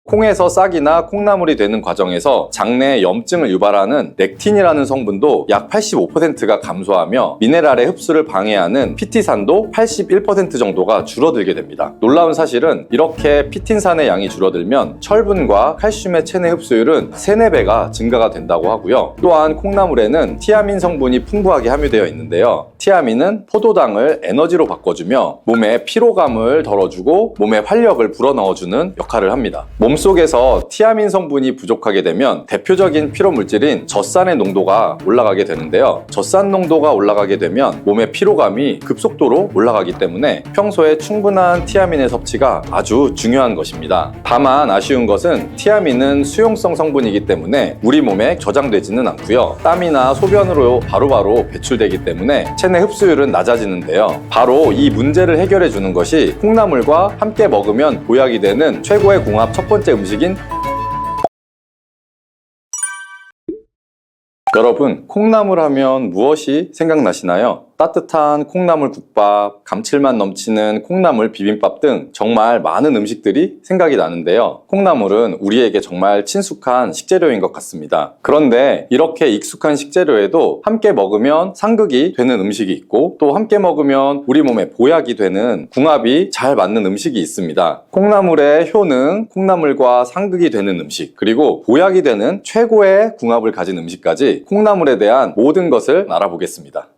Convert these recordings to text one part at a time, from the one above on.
콩에서 싹이나 콩나물이 되는 과정에서 장내에 염증을 유발하는 렉틴이라는 성분도 약 85%가 감소하며 미네랄의 흡수를 방해하는 피티산도 81% 정도가 줄어들게 됩니다. 놀라운 사실은 이렇게 피틴산의 양이 줄어들면 철분과 칼슘의 체내 흡수율은 3, 4배가 증가가 된다고 하고요. 또한 콩나물에는 티아민 성분이 풍부하게 함유되어 있는데요. 티아민은 포도당을 에너지로 바꿔주며 몸의 피로감을 덜어주고 몸의 활력을 불어넣어주는 역할을 합니다. 몸속에서 티아민 성분이 부족하게 되면 대표적인 피로 물질인 젖산의 농도가 올라가게 되는데요. 젖산 농도가 올라가게 되면 몸의 피로감이 급속도로 올라가기 때문에 평소에 충분한 티아민의 섭취가 아주 중요한 것입니다. 다만 아쉬운 것은 티아민은 수용성 성분이기 때문에 우리 몸에 저장되지는 않고요. 땀이나 소변으로 바로바로 배출되기 때문에 체내 흡수율은 낮아지는데요. 바로 이 문제를 해결해 주는 것이 콩나물과 함께 먹으면 보약이 되는 최고의 궁합 첫 번째 음식인 여러분, 콩나물 하면 무엇이 생각나시나요? 따뜻한 콩나물 국밥, 감칠맛 넘치는 콩나물 비빔밥 등 정말 많은 음식들이 생각이 나는데요. 콩나물은 우리에게 정말 친숙한 식재료인 것 같습니다. 그런데 이렇게 익숙한 식재료에도 함께 먹으면 상극이 되는 음식이 있고 또 함께 먹으면 우리 몸에 보약이 되는 궁합이 잘 맞는 음식이 있습니다. 콩나물의 효능, 콩나물과 상극이 되는 음식, 그리고 보약이 되는 최고의 궁합을 가진 음식까지 콩나물에 대한 모든 것을 알아보겠습니다.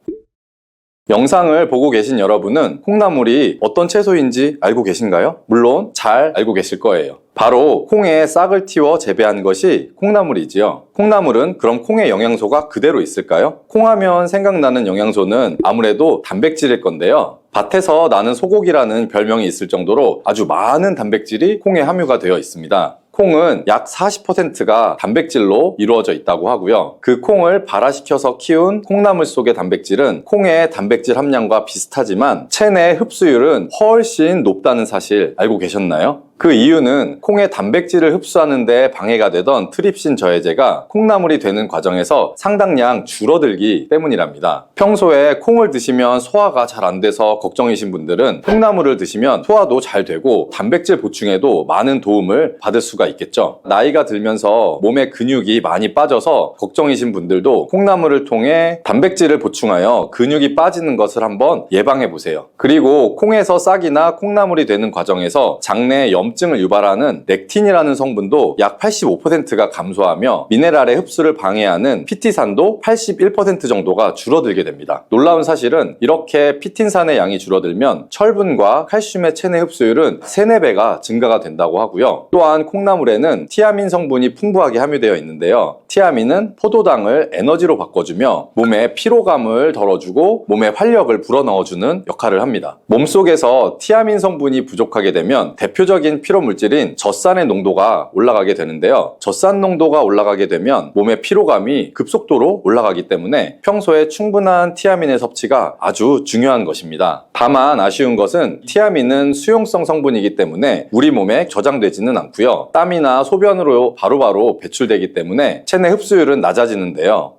영상을 보고 계신 여러분은 콩나물이 어떤 채소인지 알고 계신가요? 물론 잘 알고 계실 거예요. 바로 콩에 싹을 틔워 재배한 것이 콩나물이지요. 콩나물은 그럼 콩의 영양소가 그대로 있을까요? 콩하면 생각나는 영양소는 아무래도 단백질일 건데요. 밭에서 나는 소고기라는 별명이 있을 정도로 아주 많은 단백질이 콩에 함유가 되어 있습니다. 콩은 약 40%가 단백질로 이루어져 있다고 하고요. 그 콩을 발화시켜서 키운 콩나물 속의 단백질은 콩의 단백질 함량과 비슷하지만 체내 흡수율은 훨씬 높다는 사실 알고 계셨나요? 그 이유는 콩의 단백질을 흡수하는 데 방해가 되던 트립신 저해제가 콩나물이 되는 과정에서 상당량 줄어들기 때문이랍니다. 평소에 콩을 드시면 소화가 잘 안 돼서 걱정이신 분들은 콩나물을 드시면 소화도 잘 되고 단백질 보충에도 많은 도움을 받을 수가 있겠죠. 나이가 들면서 몸에 근육이 많이 빠져서 걱정이신 분들도 콩나물을 통해 단백질을 보충하여 근육이 빠지는 것을 한번 예방해 보세요. 그리고 콩에서 싹이나 콩나물이 되는 과정에서 장내에 염증을 유발하는 렉틴이라는 성분도 약 85%가 감소하며 미네랄의 흡수를 방해하는 피티산도 81% 정도가 줄어들게 됩니다. 놀라운 사실은 이렇게 피틴산의 양이 줄어들면 철분과 칼슘의 체내 흡수율은 3, 4배가 증가가 된다고 하고요. 또한 콩나물에는 티아민 성분이 풍부하게 함유되어 있는데요. 티아민은 포도당을 에너지로 바꿔주며 몸의 피로감을 덜어주고 몸의 활력을 불어넣어주는 역할을 합니다. 몸속에서 티아민 성분이 부족하게 되면 대표적인 피로 물질인 젖산의 농도가 올라가게 되는데요. 젖산 농도가 올라가게 되면 몸의 피로감이 급속도로 올라가기 때문에 평소에 충분한 티아민의 섭취가 아주 중요한 것입니다. 다만 아쉬운 것은 티아민은 수용성 성분이기 때문에 우리 몸에 저장되지는 않고요. 땀이나 소변으로 바로바로 배출되기 때문에 체내 흡수율은 낮아지는데요.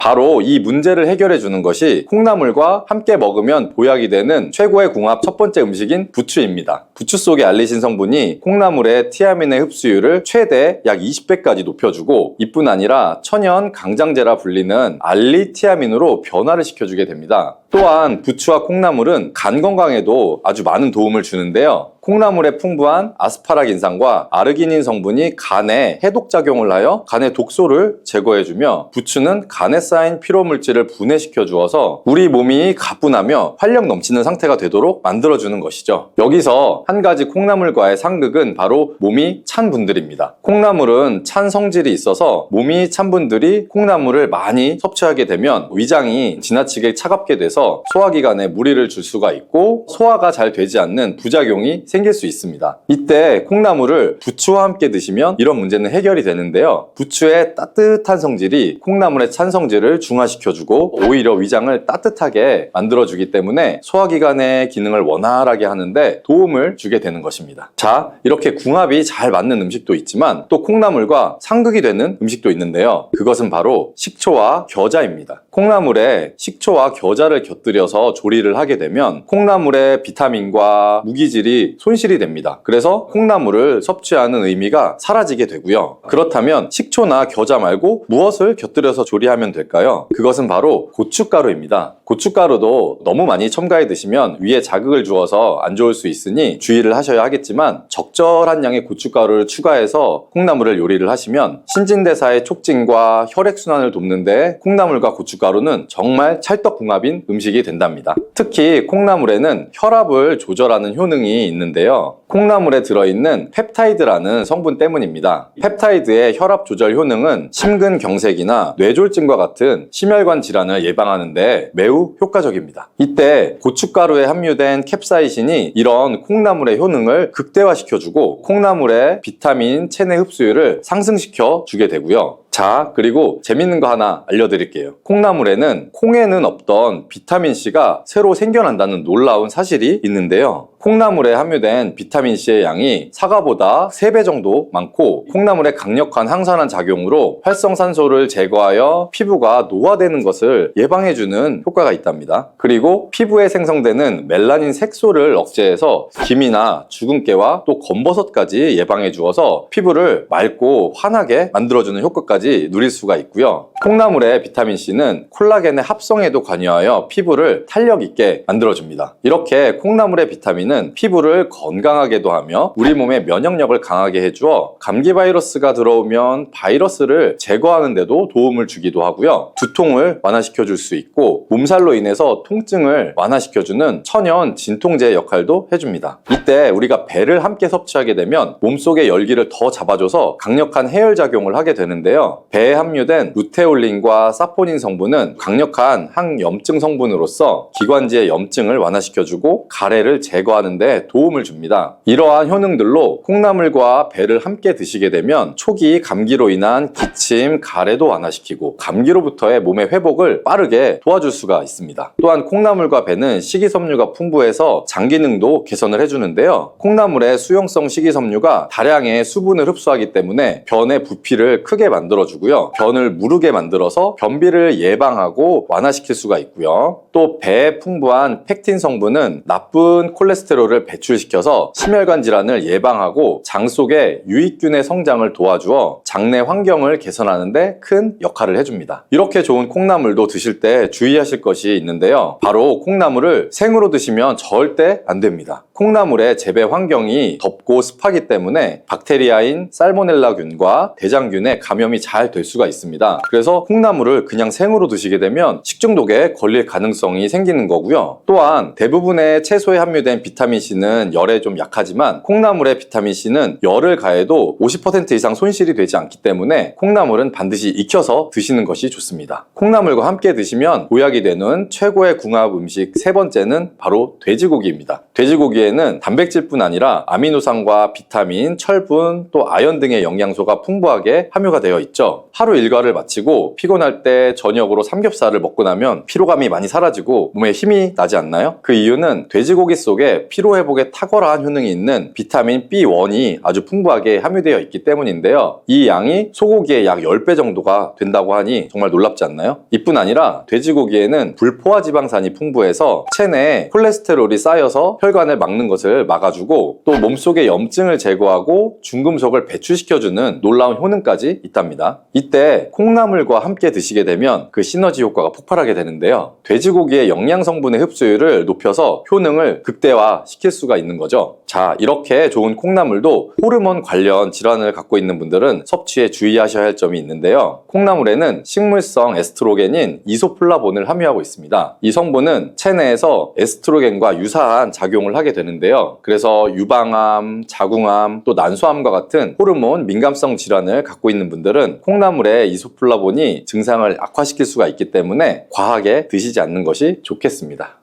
바로 이 문제를 해결해 주는 것이 콩나물과 함께 먹으면 보약이 되는 최고의 궁합 첫 번째 음식인 부추입니다. 부추 속의 알리신 성분이 콩나물의 티아민의 흡수율을 최대 약 20배까지 높여주고 이뿐 아니라 천연 강장제라 불리는 알리티아민으로 변화를 시켜주게 됩니다. 또한 부추와 콩나물은 간 건강에도 아주 많은 도움을 주는데요. 콩나물에 풍부한 아스파라긴산과 아르기닌 성분이 간에 해독작용을 하여 간의 독소를 제거해주며 부추는 간에 쌓인 피로물질을 분해시켜 주어서 우리 몸이 가뿐하며 활력 넘치는 상태가 되도록 만들어주는 것이죠. 여기서 한 가지 콩나물과의 상극은 바로 몸이 찬 분들입니다. 콩나물은 찬 성질이 있어서 몸이 찬 분들이 콩나물을 많이 섭취하게 되면 위장이 지나치게 차갑게 돼서 소화기관에 무리를 줄 수가 있고 소화가 잘 되지 않는 부작용이 생길 수 있습니다. 이때 콩나물을 부추와 함께 드시면 이런 문제는 해결이 되는데요. 부추의 따뜻한 성질이 콩나물의 찬 성질을 중화시켜주고 오히려 위장을 따뜻하게 만들어주기 때문에 소화기관의 기능을 원활하게 하는데 도움을 주게 되는 것입니다. 자, 이렇게 궁합이 잘 맞는 음식도 있지만 또 콩나물과 상극이 되는 음식도 있는데요. 그것은 바로 식초와 겨자입니다. 콩나물에 식초와 겨자를 곁들여서 조리를 하게 되면 콩나물의 비타민과 무기질이 손실이 됩니다. 그래서 콩나물을 섭취하는 의미가 사라지게 되고요. 그렇다면 식초나 겨자 말고 무엇을 곁들여서 조리하면 될까요? 그것은 바로 고춧가루입니다. 고춧가루도 너무 많이 첨가해 드시면 위에 자극을 주어서 안 좋을 수 있으니 주의를 하셔야 하겠지만, 적절한 양의 고춧가루를 추가해서 콩나물을 요리를 하시면 신진대사의 촉진과 혈액순환을 돕는데 콩나물과 고춧가루는 정말 찰떡궁합인 음식이 된답니다. 특히 콩나물에는 혈압을 조절하는 효능이 있는데요. 콩나물에 들어있는 펩타이드라는 성분 때문입니다. 펩타이드의 혈압 조절 효능은 심근경색이나 뇌졸중과 같은 심혈관 질환을 예방하는 데 매우 효과적입니다. 이때 고춧가루에 함유된 캡사이신이 이런 콩나물의 효능을 극대화시켜주고 콩나물의 비타민, 체내 흡수율을 상승시켜 주게 되고요. 자, 그리고 재밌는 거 하나 알려드릴게요. 콩에는 없던 비타민C가 새로 생겨난다는 놀라운 사실이 있는데요. 콩나물에 함유된 비타민C의 양이 사과보다 3배 정도 많고, 콩나물의 강력한 항산화 작용으로 활성산소를 제거하여 피부가 노화되는 것을 예방해주는 효과가 있답니다. 그리고 피부에 생성되는 멜라닌 색소를 억제해서 기미나 주근깨와 또 검버섯까지 예방해 주어서 피부를 맑고 환하게 만들어주는 효과까지 누릴 수가 있고요. 콩나물의 비타민C는 콜라겐의 합성에도 관여하여 피부를 탄력 있게 만들어줍니다. 이렇게 콩나물의 비타민은 피부를 건강하게도 하며 우리 몸의 면역력을 강하게 해주어 감기 바이러스가 들어오면 바이러스를 제거하는 데도 도움을 주기도 하고요. 두통을 완화시켜 줄 수 있고, 몸살로 인해서 통증을 완화시켜주는 천연 진통제 역할도 해줍니다. 이때 우리가 배를 함께 섭취하게 되면 몸속의 열기를 더 잡아줘서 강력한 해열작용을 하게 되는데요. 배에 함유된 루테올린과 사포닌 성분은 강력한 항염증 성분으로서 기관지의 염증을 완화시켜주고 가래를 제거하는 데 도움을 줍니다. 이러한 효능들로 콩나물과 배를 함께 드시게 되면 초기 감기로 인한 기침, 가래도 완화시키고 감기로부터의 몸의 회복을 빠르게 도와줄 수가 있습니다. 또한 콩나물과 배는 식이섬유가 풍부해서 장 기능도 개선을 해주는데요. 콩나물의 수용성 식이섬유가 다량의 수분을 흡수하기 때문에 변의 부피를 크게 만들어주고요. 변을 무르게 만들어서 변비를 예방하고 완화시킬 수가 있고요. 또 배에 풍부한 펙틴 성분은 나쁜 콜레스테롤을 배출시켜서 심혈관 질환을 예방하고 장 속의 유익균의 성장을 도와주어 장내 환경을 개선하는 데 큰 역할을 해줍니다. 이렇게 좋은 콩나물도 드실 때 주의하실 것이 있는데요. 바로 콩나물을 생으로 드시면 절대 안 됩니다. 콩나물의 재배 환경이 덥고 습하기 때문에 박테리아인 살모넬라균과 대장균에 감염이 잘 될 수가 있습니다. 그래서 콩나물을 그냥 생으로 드시게 되면 식중독에 걸릴 가능성이 생기는 거고요. 또한 대부분의 채소에 함유된 비타민C는 열에 좀 약하지만 콩나물의 비타민C는 열을 가해도 50% 이상 손실이 되지 않기 때문에 콩나물은 반드시 익혀서 드시는 것이 좋습니다. 콩나물과 함께 드시면 보약이 되는 최고의 궁합 음식 세 번째는 바로 돼지고기입니다. 돼지고기에는 단백질뿐 아니라 아미노산과 비타민, 철분, 또 아연 등의 영양소가 풍부하게 함유가 되어 있죠. 하루 일과를 마치고 피곤할 때 저녁으로 삼겹살을 먹고 나면 피로감이 많이 사라지고 몸에 힘이 나지 않나요? 그 이유는 돼지고기 속에 피로회복에 탁월한 효능이 있는 비타민 B1이 아주 풍부하게 함유되어 있기 때문인데요. 이 양이 소고기의 약 10배 정도가 된다고 하니 정말 놀랍지 않나요? 이뿐 아니라 돼지고기에는 불포화 지방산이 풍부해서 체내에 콜레스테롤이 쌓여서 혈관을 막는 것을 막아주고, 또 몸속의 염증을 제거하고 중금속을 배출시켜주는 놀라운 효능까지 있답니다. 이때 콩나물과 함께 드시게 되면 그 시너지 효과가 폭발하게 되는데요. 돼지고기의 영양 성분의 흡수율을 높여서 효능을 극대화시킬 수가 있는 거죠. 자, 이렇게 좋은 콩나물도 호르몬 관련 질환을 갖고 있는 분들은 섭취에 주의하셔야 할 점이 있는데요. 콩나물에는 식물성 에스트로겐인 이소플라본을 함유하고 있습니다. 이 성분은 체내에서 에스트로겐과 유사한 작용을 하게 되는데요. 그래서 유방암, 자궁암, 또 난소암과 같은 호르몬 민감성 질환을 갖고 있는 분들은 콩나물의 이소플라본이 증상을 악화시킬 수가 있기 때문에 과하게 드시지 않는 것이 좋겠습니다.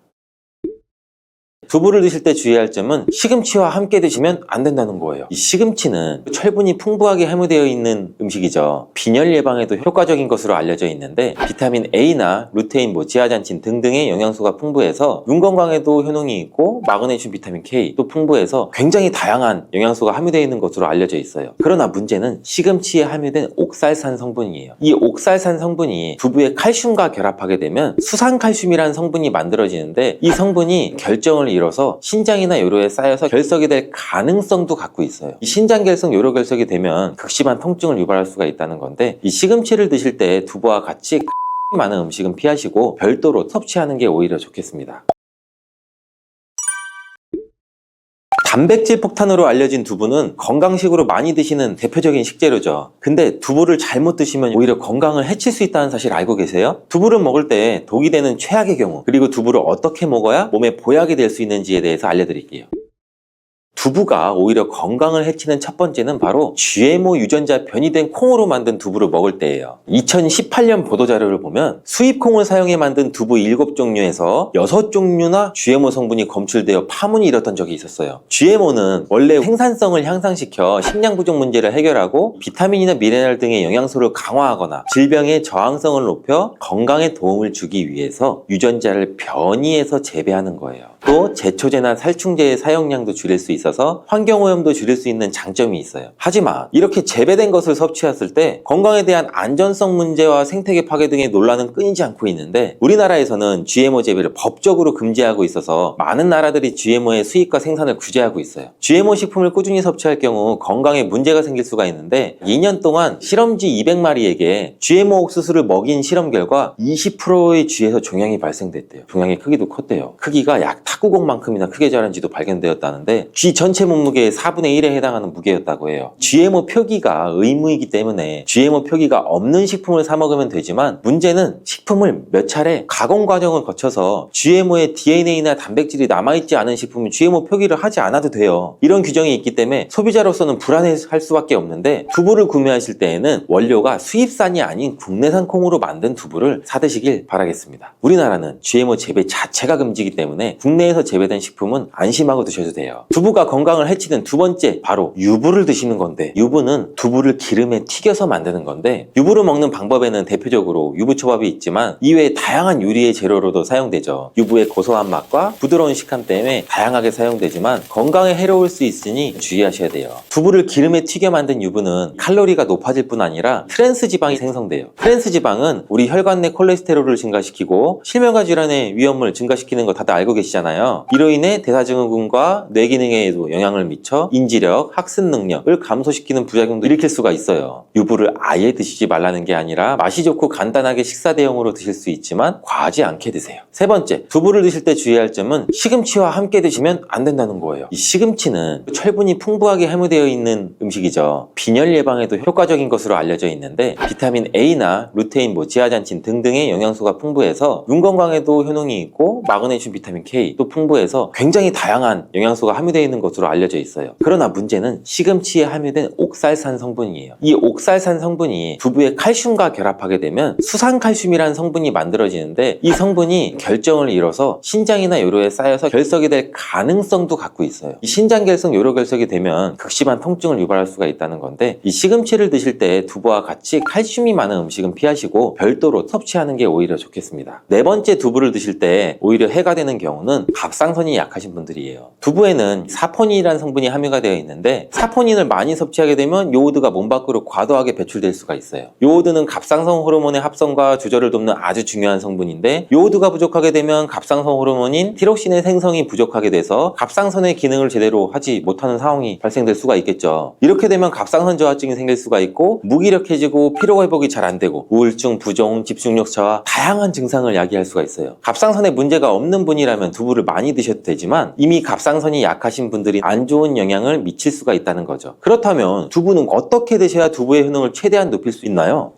두부를 드실 때 주의할 점은 시금치와 함께 드시면 안 된다는 거예요. 이 시금치는 철분이 풍부하게 함유되어 있는 음식이죠. 빈혈 예방에도 효과적인 것으로 알려져 있는데 비타민 A나 루테인, 지아잔틴 등등의 영양소가 풍부해서 눈 건강에도 효능이 있고 마그네슘, 비타민 K도 풍부해서 굉장히 다양한 영양소가 함유되어 있는 것으로 알려져 있어요. 그러나 문제는 시금치에 함유된 옥살산 성분이에요. 이 옥살산 성분이 두부의 칼슘과 결합하게 되면 수산칼슘이라는 성분이 만들어지는데 이 성분이 결정을 이뤄서 신장이나 요로에 쌓여서 결석이 될 가능성도 갖고 있어요. 이 신장결석, 요로결석이 되면 극심한 통증을 유발할 수가 있다는 건데 이 시금치를 드실 때 두부와 같이 많은 음식은 피하시고 별도로 섭취하는 게 오히려 좋겠습니다. 단백질 폭탄으로 알려진 두부는 건강식으로 많이 드시는 대표적인 식재료죠. 근데 두부를 잘못 드시면 오히려 건강을 해칠 수 있다는 사실 알고 계세요? 두부를 먹을 때 독이 되는 최악의 경우, 그리고 두부를 어떻게 먹어야 몸에 보약이 될 수 있는지에 대해서 알려드릴게요. 두부가 오히려 건강을 해치는 첫 번째는 바로 GMO 유전자 변이된 콩으로 만든 두부를 먹을 때예요. 2018년 보도자료를 보면 수입 콩을 사용해 만든 두부 7종류에서 6종류나 GMO 성분이 검출되어 파문이 일었던 적이 있었어요. GMO는 원래 생산성을 향상시켜 식량 부족 문제를 해결하고 비타민이나 미네랄 등의 영양소를 강화하거나 질병의 저항성을 높여 건강에 도움을 주기 위해서 유전자를 변이해서 재배하는 거예요. 또 제초제나 살충제의 사용량도 줄일 수 있어서 환경오염도 줄일 수 있는 장점이 있어요. 하지만 이렇게 재배된 것을 섭취했을 때 건강에 대한 안전성 문제와 생태계 파괴 등의 논란은 끊이지 않고 있는데 우리나라에서는 GMO 재배를 법적으로 금지하고 있어서 많은 나라들이 GMO의 수입과 생산을 규제하고 있어요. GMO 식품을 꾸준히 섭취할 경우 건강에 문제가 생길 수가 있는데 2년 동안 실험쥐 200마리에게 GMO 옥수수를 먹인 실험 결과 20%의 쥐에서 종양이 발생됐대요. 종양의 크기도 컸대요. 크기가 약 탁구공만큼이나 크게 자란 쥐도 발견되었다는데 쥐 전체 몸무게의 4분의 1에 해당하는 무게였다고 해요. GMO 표기가 의무이기 때문에 GMO 표기가 없는 식품을 사 먹으면 되지만 문제는 식품을 몇 차례 가공 과정을 거쳐서 GMO의 DNA나 단백질이 남아있지 않은 식품은 GMO 표기를 하지 않아도 돼요. 이런 규정이 있기 때문에 소비자로서는 불안해할 수밖에 없는데 두부를 구매하실 때에는 원료가 수입산이 아닌 국내산 콩으로 만든 두부를 사드시길 바라겠습니다. 우리나라는 GMO 재배 자체가 금지이기 때문에 국내에서 재배된 식품은 안심하고 드셔도 돼요. 두부가 건강을 해치는 두 번째, 바로 유부를 드시는 건데 유부는 두부를 기름에 튀겨서 만드는 건데 유부를 먹는 방법에는 대표적으로 유부초밥이 있지만 이외에 다양한 요리의 재료로도 사용되죠. 유부의 고소한 맛과 부드러운 식감 때문에 다양하게 사용되지만 건강에 해로울 수 있으니 주의하셔야 돼요. 두부를 기름에 튀겨 만든 유부는 칼로리가 높아질 뿐 아니라 트랜스 지방이 생성돼요. 트랜스 지방은 우리 혈관 내 콜레스테롤을 증가시키고 실명과 질환의 위험을 증가시키는 거 다들 알고 계시잖아요. 이로 인해 대사증후군과 뇌 기능에도 영향을 미쳐 인지력, 학습 능력을 감소시키는 부작용도 일으킬 수가 있어요. 유부를 아예 드시지 말라는 게 아니라 맛이 좋고 간단하게 식사 대용으로 드실 수 있지만 과하지 않게 드세요. 세 번째, 두부를 드실 때 주의할 점은 시금치와 함께 드시면 안 된다는 거예요. 이 시금치는 철분이 풍부하게 함유되어 있는 음식이죠. 빈혈 예방에도 효과적인 것으로 알려져 있는데 비타민 A나 루테인, 지아잔틴 등등의 영양소가 풍부해서 눈 건강에도 효능이 있고 마그네슘, 비타민 K도 풍부해서 굉장히 다양한 영양소가 함유되어 있는 것으로 알려져 있어요. 그러나 문제는 시금치에 함유된 옥살산 성분이에요. 이 옥살산 성분이 두부의 칼슘과 결합하게 되면 수산칼슘이라는 성분이 만들어지는데 이 성분이 결정을 이뤄서 신장이나 요로에 쌓여서 결석이 될 가능성도 갖고 있어요. 이 신장결석, 요로결석이 되면 극심한 통증을 유발할 수가 있다는 건데 이 시금치를 드실 때 두부와 같이 칼슘이 많은 음식은 피하시고 별도로 섭취하는 게 오히려 좋겠습니다. 네 번째, 두부를 드실 때 오히려 해가 되는 경우는 갑상선이 약하신 분들이에요. 두부에는 사포닌이라는 성분이 함유가 되어 있는데 사포닌을 많이 섭취하게 되면 요오드가 몸 밖으로 과도하게 배출될 수가 있어요. 요오드는 갑상선 호르몬의 합성과 조절을 돕는 아주 중요한 성분인데 요오드가 부족하게 되면 갑상선 호르몬인 티록신의 생성이 부족하게 돼서 갑상선의 기능을 제대로 하지 못하는 상황이 발생될 수가 있겠죠. 이렇게 되면 갑상선 저하증이 생길 수가 있고 무기력해지고 피로 회복이 잘 안 되고 우울증, 부종, 집중력 저하 다양한 증상을 야기할 수가 있어요. 갑상선에 문제가 없는 분이라면 두부를 많이 드셔도 되지만 이미 갑상선이 약하신 분들이 안 좋은 영향을 미칠 수가 있다는 거죠. 그렇다면 두부는 어떻게 드셔야 두부의 효능을 최대한 높일 수 있나요?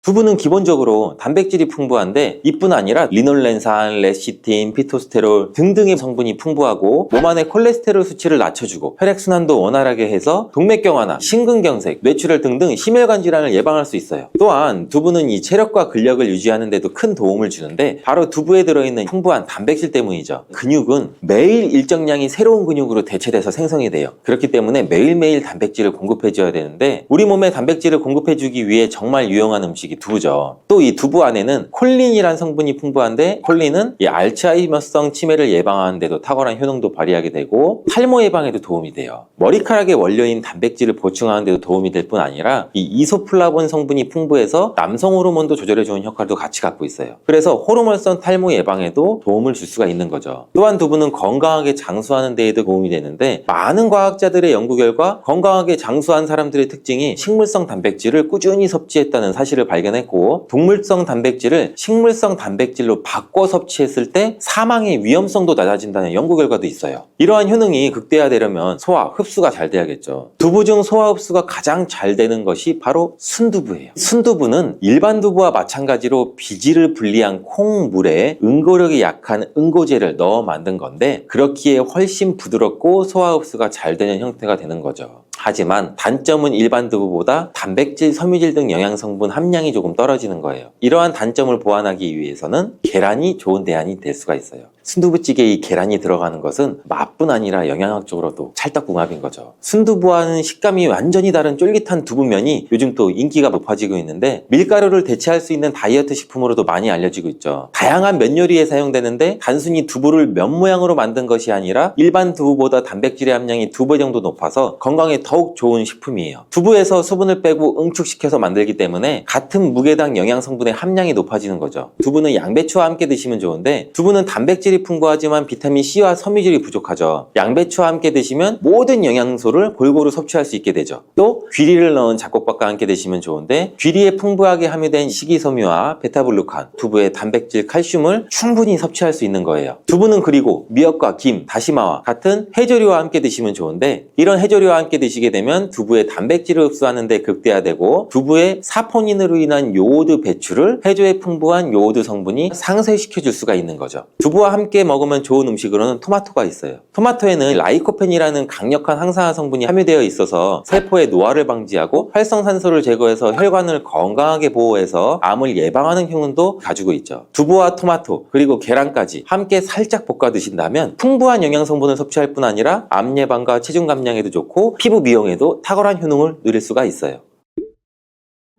두부는 기본적으로 단백질이 풍부한데 이뿐 아니라 리놀렌산, 레시틴, 피토스테롤 등등의 성분이 풍부하고 몸 안의 콜레스테롤 수치를 낮춰주고 혈액순환도 원활하게 해서 동맥경화나 심근경색, 뇌출혈 등등 심혈관 질환을 예방할 수 있어요. 또한 두부는 이 체력과 근력을 유지하는 데도 큰 도움을 주는데 바로 두부에 들어있는 풍부한 단백질 때문이죠. 근육은 매일 일정량이 새로운 근육으로 대체돼서 생성이 돼요. 그렇기 때문에 매일매일 단백질을 공급해줘야 되는데 우리 몸에 단백질을 공급해주기 위해 정말 유용한 음식이 두부죠. 또 이 두부 안에는 콜린이라는 성분이 풍부한데 콜린은 이 알츠하이머성 치매를 예방하는 데도 탁월한 효능도 발휘하게 되고 탈모 예방에도 도움이 돼요. 머리카락의 원료인 단백질을 보충하는 데도 도움이 될 뿐 아니라 이 이소플라본 성분이 풍부해서 남성 호르몬도 조절해주는 효과도 같이 갖고 있어요. 그래서 호르몬성 탈모 예방에도 도움을 줄 수가 있는 거죠. 또한 두부는 건강하게 장수하는 데에도 도움이 되는데 많은 과학자들의 연구 결과 건강하게 장수한 사람들의 특징이 식물성 단백질을 꾸준히 섭취했다는 사실을 발견했고 동물성 단백질을 식물성 단백질로 바꿔 섭취했을 때 사망의 위험성도 낮아진다는 연구 결과도 있어요. 이러한 효능이 극대화되려면 소화, 흡수가 잘 돼야겠죠. 두부 중 소화 흡수가 가장 잘 되는 것이 바로 순두부예요. 순두부는 일반 두부와 마찬가지로 비질을 분리한 콩물에 응고력이 약한 응고제를 넣어 만든 건데 그렇기에 훨씬 부드럽고 소화 흡수가 잘 되는 형태가 되는 거죠. 하지만 단점은 일반 두부보다 단백질, 섬유질 등 영양성분 함량이 조금 떨어지는 거예요. 이러한 단점을 보완하기 위해서는 계란이 좋은 대안이 될 수가 있어요. 순두부찌개에 이 계란이 들어가는 것은 맛뿐 아니라 영양학적으로도 찰떡궁합인 거죠. 순두부와는 식감이 완전히 다른 쫄깃한 두부면이 요즘 또 인기가 높아지고 있는데 밀가루를 대체할 수 있는 다이어트 식품으로도 많이 알려지고 있죠. 다양한 면 요리에 사용되는데 단순히 두부를 면 모양으로 만든 것이 아니라 일반 두부보다 단백질의 함량이 2배 정도 높아서 건강에 더욱 좋은 식품이에요. 두부에서 수분을 빼고 응축시켜서 만들기 때문에 같은 무게당 영양 성분의 함량이 높아지는 거죠. 두부는 양배추와 함께 드시면 좋은데 두부는 단백질이 풍부하지만 비타민C와 섬유질이 부족하죠. 양배추와 함께 드시면 모든 영양소를 골고루 섭취할 수 있게 되죠. 또 귀리를 넣은 잡곡밥과 함께 드시면 좋은데 귀리에 풍부하게 함유된 식이섬유와 베타블루칸, 두부의 단백질, 칼슘을 충분히 섭취할 수 있는 거예요. 두부는 그리고 미역과 김, 다시마와 같은 해조류와 함께 드시면 좋은데 이런 해조류와 함께 드시게 되면 두부의 단백질을 흡수하는 데 극대화되고 두부의 사포닌으로 인한 요오드 배출을 해조의 풍부한 요오드 성분이 상쇄시켜 줄 수가 있는 거죠. 두부와 함께 먹으면 좋은 음식으로는 토마토가 있어요. 토마토에는 라이코펜이라는 강력한 항산화 성분이 함유되어 있어서 세포의 노화를 방지하고 활성산소를 제거해서 혈관을 건강하게 보호해서 암을 예방하는 효능도 가지고 있죠. 두부와 토마토 그리고 계란까지 함께 살짝 볶아 드신다면 풍부한 영양 성분을 섭취할 뿐 아니라 암 예방과 체중 감량에도 좋고 피부 미용에도 탁월한 효능을 누릴 수가 있어요.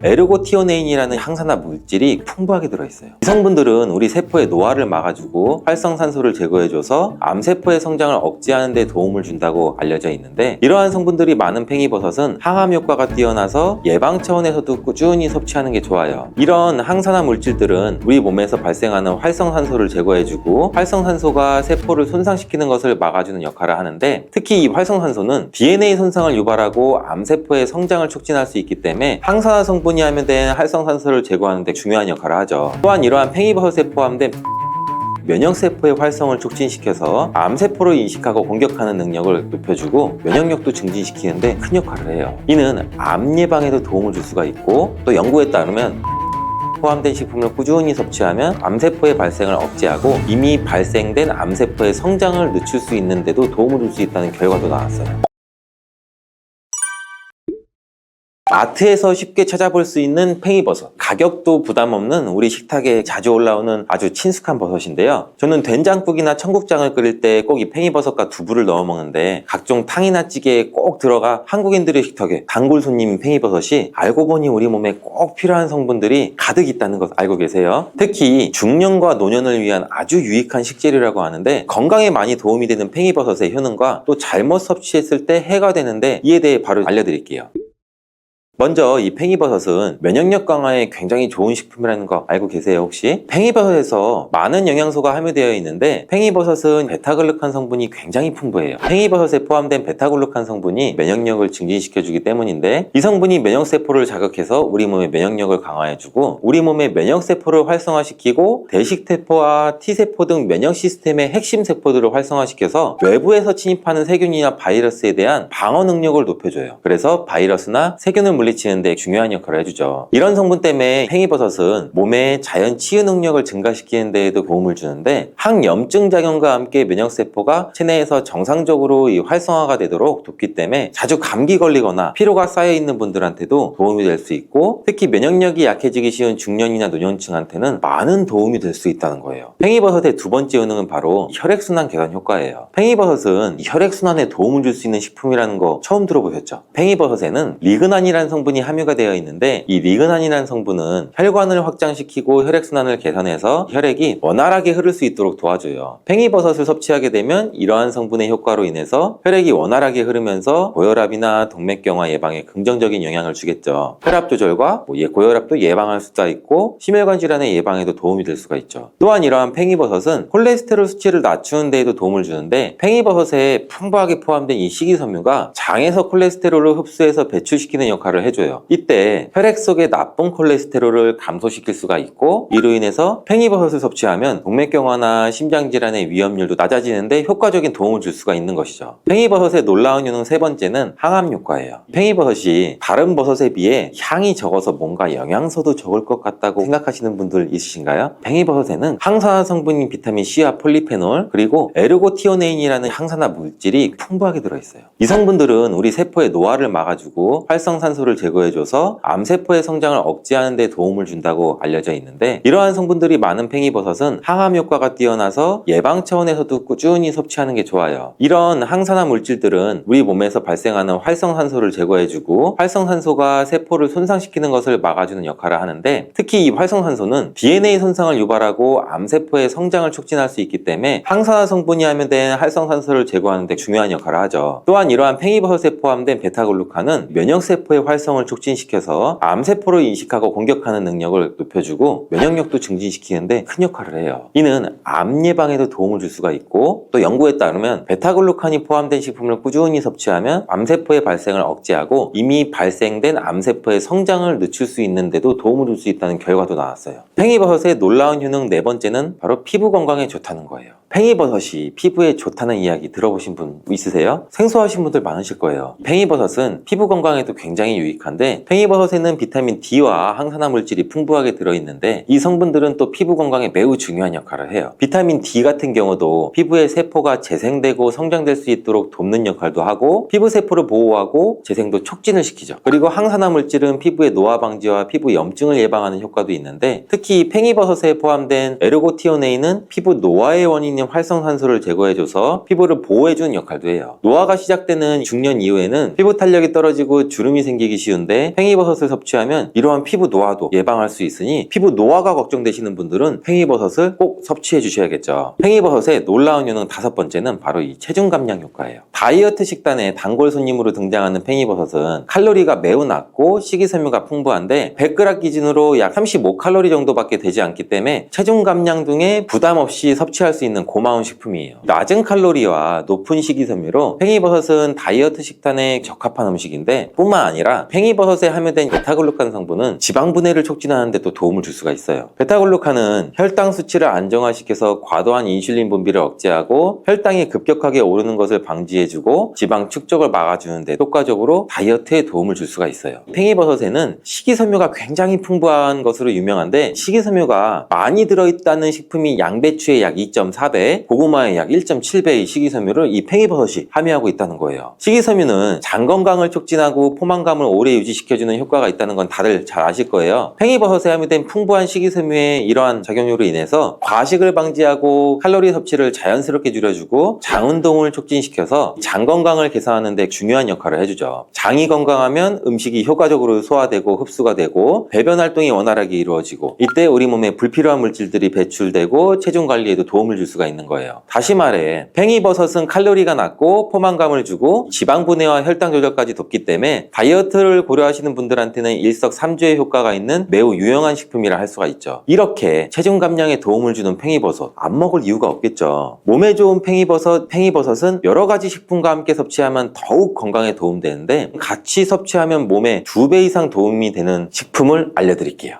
에르고티오네인이라는 항산화 물질이 풍부하게 들어있어요. 이 성분들은 우리 세포의 노화를 막아주고 활성산소를 제거해줘서 암세포의 성장을 억제하는 데 도움을 준다고 알려져 있는데 이러한 성분들이 많은 팽이버섯은 항암 효과가 뛰어나서 예방 차원에서도 꾸준히 섭취하는 게 좋아요. 이런 항산화 물질들은 우리 몸에서 발생하는 활성산소를 제거해주고 활성산소가 세포를 손상시키는 것을 막아주는 역할을 하는데 특히 이 활성산소는 DNA 손상을 유발하고 암세포의 성장을 촉진할 수 있기 때문에 항산화 성분이 함유된 활성산소를 제거하는 데 중요한 역할을 하죠. 또한 이러한 팽이버섯에 포함된 면역세포의 활성을 촉진시켜서 암세포를 인식하고 공격하는 능력을 높여주고 면역력도 증진시키는데 큰 역할을 해요. 이는 암 예방에도 도움을 줄 수가 있고 또 연구에 따르면 포함된 식품을 꾸준히 섭취하면 암세포의 발생을 억제하고 이미 발생된 암세포의 성장을 늦출 수 있는데도 도움을 줄 수 있다는 결과도 나왔어요. 마트에서 쉽게 찾아볼 수 있는 팽이버섯, 가격도 부담 없는 우리 식탁에 자주 올라오는 아주 친숙한 버섯인데요. 저는 된장국이나 청국장을 끓일 때 꼭 이 팽이버섯과 두부를 넣어 먹는데 각종 탕이나 찌개에 꼭 들어가 한국인들의 식탁에 단골 손님인 팽이버섯이 알고 보니 우리 몸에 꼭 필요한 성분들이 가득 있다는 것 알고 계세요? 특히 중년과 노년을 위한 아주 유익한 식재료라고 하는데 건강에 많이 도움이 되는 팽이버섯의 효능과 또 잘못 섭취했을 때 해가 되는데 이에 대해 바로 알려드릴게요. 먼저 이 팽이버섯은 면역력 강화에 굉장히 좋은 식품이라는 거 알고 계세요 혹시? 팽이버섯에서 많은 영양소가 함유되어 있는데 팽이버섯은 베타글루칸 성분이 굉장히 풍부해요. 팽이버섯에 포함된 베타글루칸 성분이 면역력을 증진시켜주기 때문인데 이 성분이 면역세포를 자극해서 우리 몸의 면역력을 강화해주고 우리 몸의 면역세포를 활성화시키고 대식세포와 T세포 등 면역 시스템의 핵심 세포들을 활성화시켜서 외부에서 침입하는 세균이나 바이러스에 대한 방어 능력을 높여줘요. 그래서 바이러스나 세균을 물리치는 물리치는 데 중요한 역할을 해주죠. 이런 성분 때문에 팽이버섯은 몸의 자연 치유 능력을 증가시키는 데에도 도움을 주는데 항염증 작용과 함께 면역세포가 체내에서 정상적으로 이 활성화가 되도록 돕기 때문에 자주 감기 걸리거나 피로가 쌓여있는 분들한테도 도움이 될 수 있고 특히 면역력이 약해지기 쉬운 중년이나 노년층한테는 많은 도움이 될 수 있다는 거예요. 팽이버섯의 두 번째 효능은 바로 혈액순환 개선 효과예요. 팽이버섯은 혈액순환에 도움을 줄 수 있는 식품이라는 거 처음 들어보셨죠? 팽이버섯에는 리그난이라는 성분이 함유가 되어 있는데 이 리그난이라는 성분은 혈관을 확장시키고 혈액순환을 개선해서 혈액이 원활하게 흐를 수 있도록 도와줘요. 팽이버섯을 섭취하게 되면 이러한 성분의 효과로 인해서 혈액이 원활하게 흐르면서 고혈압이나 동맥경화 예방에 긍정적인 영향을 주겠죠. 혈압 조절과 고혈압도 예방할 수가 있고 심혈관 질환의 예방에도 도움이 될 수가 있죠. 또한 이러한 팽이버섯은 콜레스테롤 수치를 낮추는 데에도 도움을 주는데 팽이버섯에 풍부하게 포함된 이 식이섬유가 장에서 콜레스테롤을 흡수해서 배출시키는 역할을 해줘요. 이때 혈액 속의 나쁜 콜레스테롤을 감소시킬 수가 있고 이로 인해서 팽이버섯을 섭취하면 동맥경화나 심장질환의 위험률도 낮아지는데 효과적인 도움을 줄 수가 있는 것이죠. 팽이버섯의 놀라운 효능 세 번째는 항암 효과예요. 팽이버섯이 다른 버섯에 비해 향이 적어서 뭔가 영양소도 적을 것 같다고 생각하시는 분들 있으신가요? 팽이버섯에는 항산화 성분인 비타민 C와 폴리페놀 그리고 에르고티오네인이라는 항산화 물질이 풍부하게 들어있어요. 이 성분들은 우리 세포의 노화를 막아주고 활성산소를 제거해줘서 암세포의 성장을 억제하는 데 도움을 준다고 알려져 있는데 이러한 성분들이 많은 팽이버섯은 항암 효과가 뛰어나서 예방 차원에서도 꾸준히 섭취하는 게 좋아요. 이런 항산화 물질들은 우리 몸에서 발생하는 활성산소를 제거해주고 활성산소가 세포를 손상시키는 것을 막아주는 역할을 하는데 특히 이 활성산소는 DNA 손상을 유발하고 암세포의 성장을 촉진할 수 있기 때문에 항산화 성분이 함유된 활성산소를 제거하는 데 중요한 역할을 하죠. 또한 이러한 팽이버섯에 포함된 베타글루칸은 면역세포의 활성을 촉진시켜서 암세포를 인식하고 공격하는 능력을 높여주고 면역력도 증진시키는데 큰 역할을 해요. 이는 암 예방에도 도움을 줄 수가 있고 또 연구에 따르면 베타글루칸이 포함된 식품을 꾸준히 섭취하면 암세포의 발생을 억제하고 이미 발생된 암세포의 성장을 늦출 수 있는데도 도움을 줄 수 있다는 결과도 나왔어요. 팽이버섯의 놀라운 효능 네 번째는 바로 피부 건강에 좋다는 거예요. 팽이버섯이 피부에 좋다는 이야기 들어보신 분 있으세요? 생소하신 분들 많으실 거예요. 팽이버섯은 피부 건강에도 굉장히 유익한데 팽이버섯에는 비타민 D와 항산화 물질이 풍부하게 들어있는데 이 성분들은 또 피부 건강에 매우 중요한 역할을 해요. 비타민 D 같은 경우도 피부의 세포가 재생되고 성장될 수 있도록 돕는 역할도 하고 피부 세포를 보호하고 재생도 촉진을 시키죠. 그리고 항산화 물질은 피부의 노화 방지와 피부 염증을 예방하는 효과도 있는데 특히 팽이버섯에 포함된 에르고티오네인은 피부 노화의 원인인 활성산소를 제거해줘서 피부를 보호해주는 역할도 해요. 노화가 시작되는 중년 이후에는 피부 탄력이 떨어지고 주름이 생기기 쉬운데 팽이버섯을 섭취하면 이러한 피부 노화도 예방할 수 있으니 피부 노화가 걱정되시는 분들은 팽이버섯을 꼭 섭취해 주셔야겠죠. 팽이버섯의 놀라운 효능 다섯 번째는 바로 이 체중 감량 효과예요. 다이어트 식단에 단골 손님으로 등장하는 팽이버섯은 칼로리가 매우 낮고 식이섬유가 풍부한데 100g 기준으로 약 35칼로리 정도밖에 되지 않기 때문에 체중 감량 등에 부담 없이 섭취할 수 있는 고마운 식품이에요. 낮은 칼로리와 높은 식이섬유로 팽이버섯은 다이어트 식단에 적합한 음식인데 뿐만 아니라 팽이버섯에 함유된 베타글루칸 성분은 지방 분해를 촉진하는 데 또 도움을 줄 수가 있어요. 베타글루칸은 혈당 수치를 안정화시켜서 과도한 인슐린 분비를 억제하고 혈당이 급격하게 오르는 것을 방지해주고 지방 축적을 막아주는 데 효과적으로 다이어트에 도움을 줄 수가 있어요. 팽이버섯에는 식이섬유가 굉장히 풍부한 것으로 유명한데 식이섬유가 많이 들어있다는 식품이 양배추의 약 2.4배, 고구마의 약 1.7배의 식이섬유를 이 팽이버섯이 함유하고 있다는 거예요. 식이섬유는 장 건강을 촉진하고 포만감을 오래 유지시켜주는 효과가 있다는 건 다들 잘 아실 거예요. 팽이버섯에 함유된 풍부한 식이섬유의 이러한 작용으로 인해서 과식을 방지하고 칼로리 섭취를 자연스럽게 줄여주고 장 운동을 촉진시켜서 장 건강을 개선하는 데 중요한 역할을 해주죠. 장이 건강하면 음식이 효과적으로 소화되고 흡수가 되고 배변 활동이 원활하게 이루어지고 이때 우리 몸에 불필요한 물질들이 배출되고 체중 관리에도 도움을 줄 수가 있는 거예요. 다시 말해 팽이버섯은 칼로리가 낮고 포만감을 주고 지방 분해와 혈당 조절까지 돕기 때문에 다이어트를 고려하시는 분들한테는 일석삼조의 효과가 있는 매우 유용한 식품이라 할 수가 있죠. 이렇게 체중 감량에 도움을 주는 팽이버섯 안 먹을 이유가 없겠죠. 몸에 좋은 팽이버섯은 여러 가지 식품과 함께 섭취하면 더욱 건강에 도움되는데 같이 섭취하면 몸에 2배 이상 도움이 되는 식품을 알려드릴게요.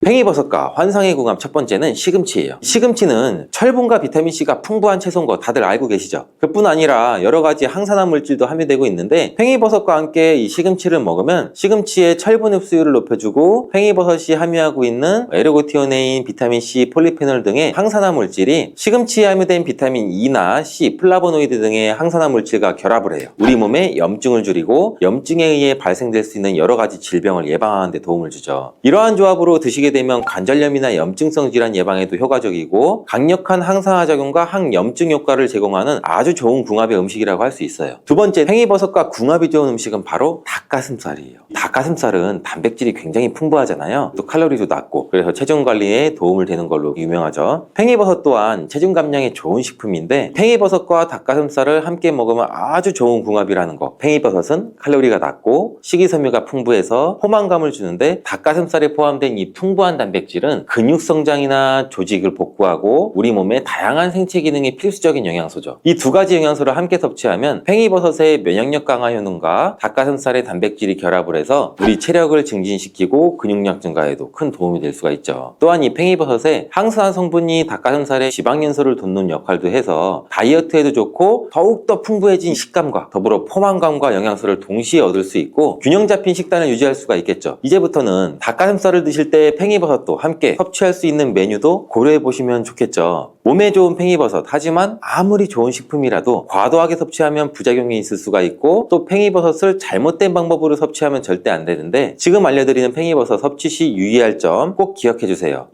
팽이버섯과 환상의 궁합 첫 번째는 시금치예요. 시금치는 철분과 비타민C가 풍부한 채소인 거 다들 알고 계시죠? 그뿐 아니라 여러 가지 항산화 물질도 함유되고 있는데 팽이버섯과 함께 이 시금치를 먹으면 시금치의 철분 흡수율을 높여주고 팽이버섯이 함유하고 있는 에르고티오네인, 비타민C, 폴리페놀 등의 항산화 물질이 시금치에 함유된 비타민 E나 C, 플라보노이드 등의 항산화 물질과 결합을 해요. 우리 몸에 염증을 줄이고 염증에 의해 발생될 수 있는 여러 가지 질병을 예방하는 데 도움을 주죠. 이러한 조합으로 드시게 되면 관절염이나 염증성 질환 예방에도 효과적이고 강력한 항산화 작용과 항염증 효과를 제공하는 아주 좋은 궁합의 음식이라고 할 수 있어요. 두 번째, 팽이버섯과 궁합이 좋은 음식은 바로 닭가슴살이에요. 닭가슴살은 단백질이 굉장히 풍부하잖아요. 또 칼로리도 낮고 그래서 체중 관리에 도움을 되는 걸로 유명하죠. 팽이버섯 또한 체중 감량에 좋은 식품인데 팽이버섯과 닭가슴살을 함께 먹으면 아주 좋은 궁합이라는 거. 팽이버섯은 칼로리가 낮고 식이섬유가 풍부해서 포만감을 주는데 닭가슴살에 포함된 이 풍부한 단백질은 근육 성장이나 조직을 복구하고 우리 몸의 다양한 생체 기능에 필수적인 영양소죠. 이 두 가지 영양소를 함께 섭취하면 팽이버섯의 면역력 강화 효능과 닭가슴살의 단백질이 결합을 해서 우리 체력을 증진시키고 근육량 증가에도 큰 도움이 될 수가 있죠. 또한 이 팽이버섯에 항산화 성분이 닭가슴살의 지방 연소를 돋는 역할도 해서 다이어트에도 좋고 더욱더 풍부해진 식감과 더불어 포만감과 영양소를 동시에 얻을 수 있고 균형 잡힌 식단을 유지할 수가 있겠죠. 이제부터는 닭가슴살을 드실 때 팽이버섯도 함께 섭취할 수 있는 메뉴도 고려해 보시면 좋겠죠. 몸에 좋은 팽이버섯, 하지만 아무리 좋은 식품이라도 과도하게 섭취하면 부작용이 있을 수가 있고 또 팽이버섯을 잘못된 방법으로 섭취하면 절대 안 되는데 지금 알려드리는 팽이버섯 섭취 시 유의할 점 꼭 기억해 주세요.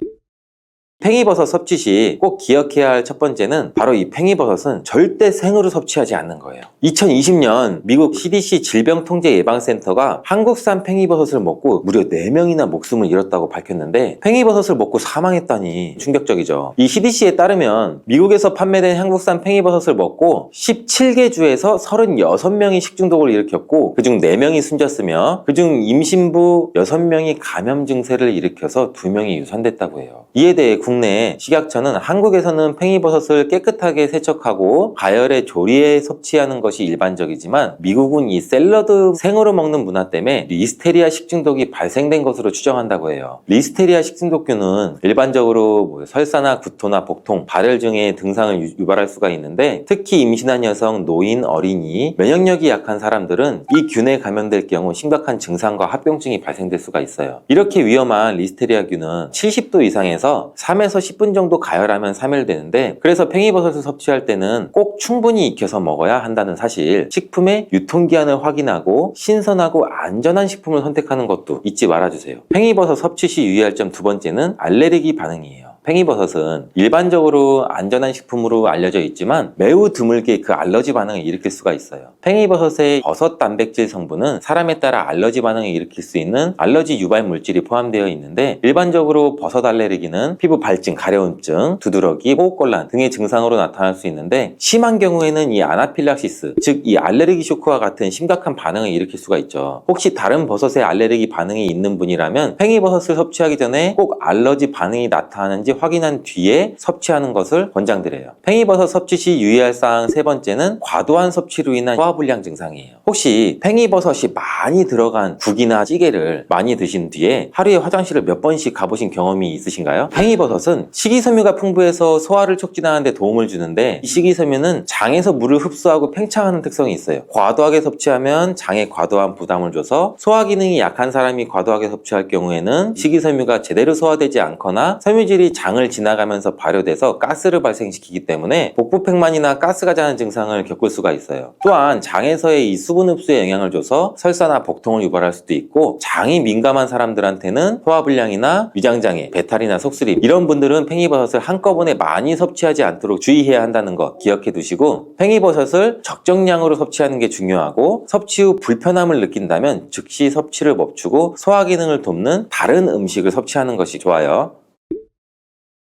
팽이버섯 섭취 시 꼭 기억해야 할 첫 번째는 바로 이 팽이버섯은 절대 생으로 섭취하지 않는 거예요. 2020년 미국 CDC 질병통제예방센터가 한국산 팽이버섯을 먹고 무려 4명이나 목숨을 잃었다고 밝혔는데 팽이버섯을 먹고 사망했다니 충격적이죠. 이 CDC에 따르면 미국에서 판매된 한국산 팽이버섯을 먹고 17개 주에서 36명이 식중독을 일으켰고 그중 4명이 숨졌으며 그중 임신부 6명이 감염 증세를 일으켜서 2명이 유산됐다고 해요. 이에 대해 국내 식약처는 한국에서는 팽이버섯을 깨끗하게 세척하고 가열에 조리해 섭취하는 것이 일반적이지만 미국은 이 샐러드 생으로 먹는 문화 때문에 리스테리아 식중독이 발생된 것으로 추정한다고 해요. 리스테리아 식중독균은 일반적으로 설사나 구토나 복통, 발열 등의 증상을 유발할 수가 있는데 특히 임신한 여성, 노인, 어린이, 면역력이 약한 사람들은 이 균에 감염될 경우 심각한 증상과 합병증이 발생될 수가 있어요. 이렇게 위험한 리스테리아균은 70도 이상에서 3에서 10분 정도 가열하면 사멸되는데 그래서 팽이버섯을 섭취할 때는 꼭 충분히 익혀서 먹어야 한다는 사실, 식품의 유통기한을 확인하고 신선하고 안전한 식품을 선택하는 것도 잊지 말아주세요. 팽이버섯 섭취 시 유의할 점 두 번째는 알레르기 반응이에요. 팽이버섯은 일반적으로 안전한 식품으로 알려져 있지만 매우 드물게 그 알러지 반응을 일으킬 수가 있어요. 팽이버섯의 버섯 단백질 성분은 사람에 따라 알러지 반응을 일으킬 수 있는 알러지 유발 물질이 포함되어 있는데 일반적으로 버섯 알레르기는 피부 발진, 가려움증, 두드러기, 호흡곤란 등의 증상으로 나타날 수 있는데 심한 경우에는 이 아나필락시스, 즉 이 알레르기 쇼크와 같은 심각한 반응을 일으킬 수가 있죠. 혹시 다른 버섯에 알레르기 반응이 있는 분이라면 팽이버섯을 섭취하기 전에 꼭 알러지 반응이 나타나는지 확인한 뒤에 섭취하는 것을 권장드려요. 팽이버섯 섭취 시 유의할 사항 세 번째는 과도한 섭취로 인한 소화불량 증상이에요. 혹시 팽이버섯이 많이 들어간 국이나 찌개를 많이 드신 뒤에 하루에 화장실을 몇 번씩 가보신 경험이 있으신가요? 팽이버섯은 식이섬유가 풍부해서 소화를 촉진하는 데 도움을 주는데 이 식이섬유는 장에서 물을 흡수하고 팽창하는 특성이 있어요. 과도하게 섭취하면 장에 과도한 부담을 줘서 소화 기능이 약한 사람이 과도하게 섭취할 경우에는 식이섬유가 제대로 소화되지 않거나 섬유질이 장을 지나가면서 발효돼서 가스를 발생시키기 때문에 복부팽만이나 가스가 자는 증상을 겪을 수가 있어요. 또한 장에서의 이 수분 흡수에 영향을 줘서 설사나 복통을 유발할 수도 있고 장이 민감한 사람들한테는 소화불량이나 위장장애, 배탈이나 속쓰림 이런 분들은 팽이버섯을 한꺼번에 많이 섭취하지 않도록 주의해야 한다는 거 기억해 두시고 팽이버섯을 적정량으로 섭취하는 게 중요하고 섭취 후 불편함을 느낀다면 즉시 섭취를 멈추고 소화 기능을 돕는 다른 음식을 섭취하는 것이 좋아요.